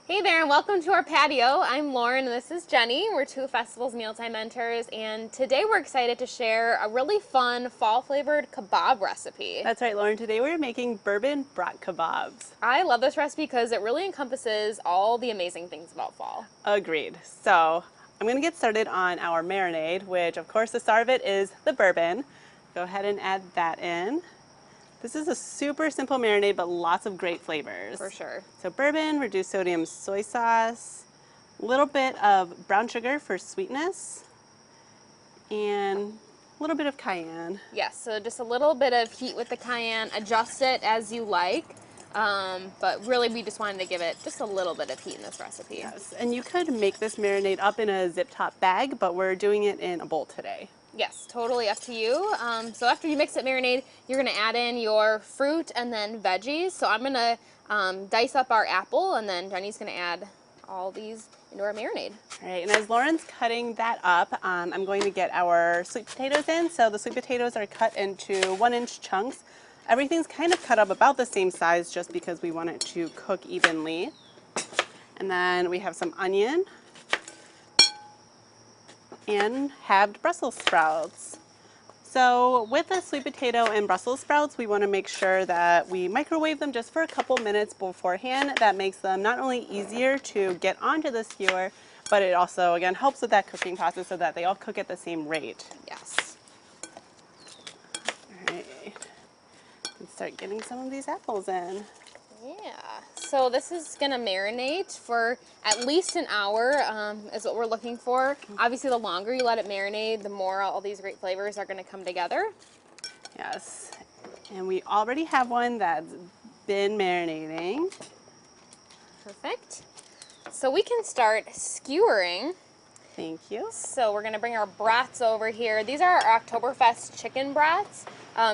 Hey there, and welcome to our patio. I'm Lauren, and this is Jenny. We're two Festivals Mealtime mentors, and today we're excited to share a really fun fall-flavored kebab recipe. That's right, Lauren. Today we're making bourbon brat kebabs. I love this recipe because it really encompasses all the amazing things about fall. Agreed. So I'm going to get started on our marinade, which of course the star of it is the bourbon. Go ahead and add that in. This is a super simple marinade, but lots of great flavors. For sure. So bourbon, reduced sodium soy sauce, a little bit of brown sugar for sweetness, and a little bit of cayenne. Yes, so just a little bit of heat with the cayenne. Adjust it as you like, but really we just wanted to give it just a little bit of heat in this recipe. Yes, and you could make this marinade up in a zip top bag, but we're doing it in a bowl today. Yes, totally up to you. So after you mix it marinade, you're going to add in your fruit and then veggies. So I'm going to dice up our apple, and then Jenny's going to add all these into our marinade. All right, and as Lauren's cutting that up, I'm going to get our sweet potatoes in. So the sweet potatoes are cut into 1-inch chunks. Everything's kind of cut up about the same size just because we want it to cook evenly. And then we have some onion and halved Brussels sprouts. So with the sweet potato and Brussels sprouts, we want to make sure that we microwave them just for a couple minutes beforehand. That makes them not only easier to get onto the skewer, but it also, again, helps with that cooking process so that they all cook at the same rate. Yes. All right, let's start getting some of these apples in. Yeah. So this is going to marinate for at least an hour is what we're looking for. Obviously, the longer you let it marinate, the more all these great flavors are going to come together. Yes, and we already have one that's been marinating. Perfect. So we can start skewering. Thank you. So we're going to bring our brats over here. These are our Oktoberfest chicken brats.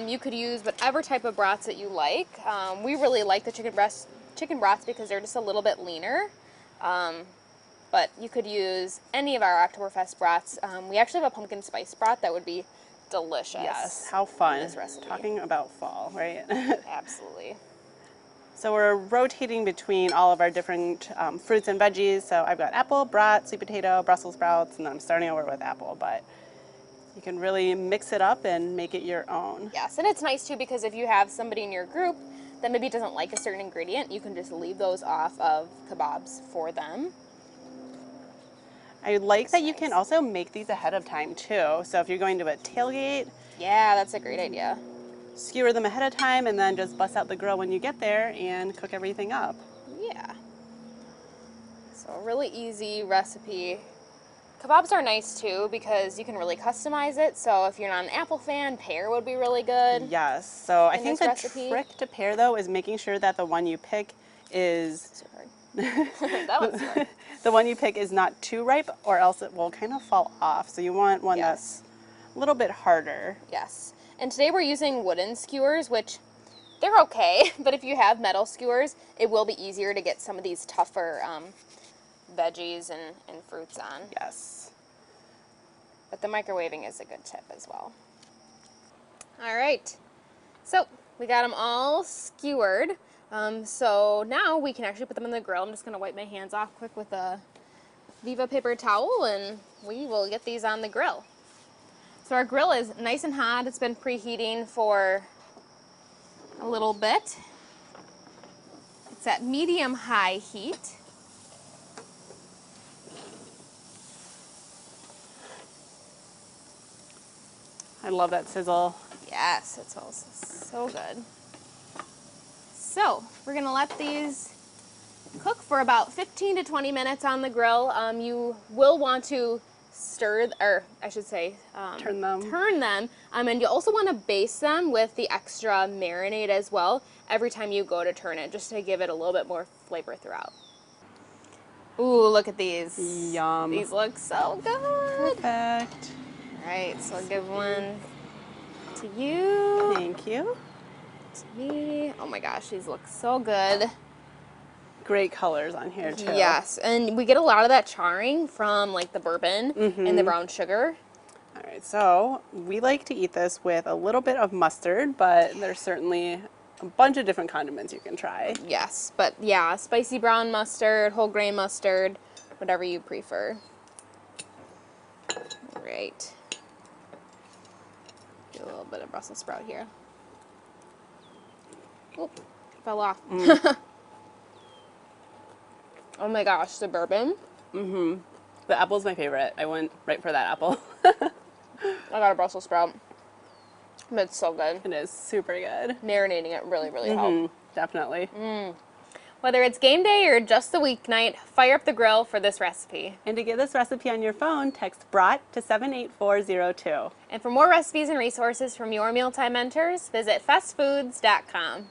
You could use whatever type of brats that you like. We really like the chicken brats because they're just a little bit leaner. But you could use any of our Oktoberfest brats. We actually have a pumpkin spice brat that would be delicious. Yes, how fun. This recipe. Talking about fall, right? Absolutely. So we're rotating between all of our different fruits and veggies. So I've got apple, brat, sweet potato, Brussels sprouts, and then I'm starting over with apple. But you can really mix it up and make it your own. Yes, and it's nice too because if you have somebody in your group that maybe doesn't like a certain ingredient, you can just leave those off of kebabs for them. I like that you can also make these ahead of time too. So if you're going to a tailgate, Yeah, that's a great idea. skewer them ahead of time and then just bust out the grill when you get there and cook everything up. Yeah. So a really easy recipe. Kebabs are nice too because you can really customize it. So if you're not an apple fan, pear would be really good. Yes, so I In think this the recipe. trick to pair though is making sure that the one you pick is That one's hard. the one you pick is not too ripe or else it will kind of fall off. So you want one that's a little bit harder. Yes. And today we're using wooden skewers, which they're okay, but if you have metal skewers, it will be easier to get some of these tougher veggies and fruits on. Yes. But the microwaving is a good tip as well. All right, so we got them all skewered. So now we can actually put them in the grill. I'm just gonna wipe my hands off quick with a Viva paper towel and we will get these on the grill. So our grill is nice and hot. It's been preheating for a little bit. It's at medium-high heat. I love that sizzle. Yes, it smells so good. So we're gonna let these cook for about 15 to 20 minutes on the grill. You will want to stir, or I should say, Turn them. And you also want to baste them with the extra marinade as well every time you go to turn it, just to give it a little bit more flavor throughout. Ooh, look at these. Yum. These look so good. Perfect. All right, so I'll give one to you. Thank you. To me. Oh my gosh, these look so good. Great colors on here too. Yes, and we get a lot of that charring from like the bourbon and the brown sugar. All right, so we like to eat this with a little bit of mustard, but there's certainly a bunch of different condiments you can try. Yes, but yeah, spicy brown mustard, whole grain mustard, whatever you prefer. All right. Do a little bit of Brussels sprout here. Oh, fell off. Oh my gosh, the bourbon. The apple's my favorite. I went right for that apple. I got a Brussels sprout. It's so good. It is super good. Marinating it really, really helps. Definitely. Whether it's game day or just the weeknight, fire up the grill for this recipe. And to get this recipe on your phone, text Brat to 78402. And for more recipes and resources from your mealtime mentors, visit fastfoods.com.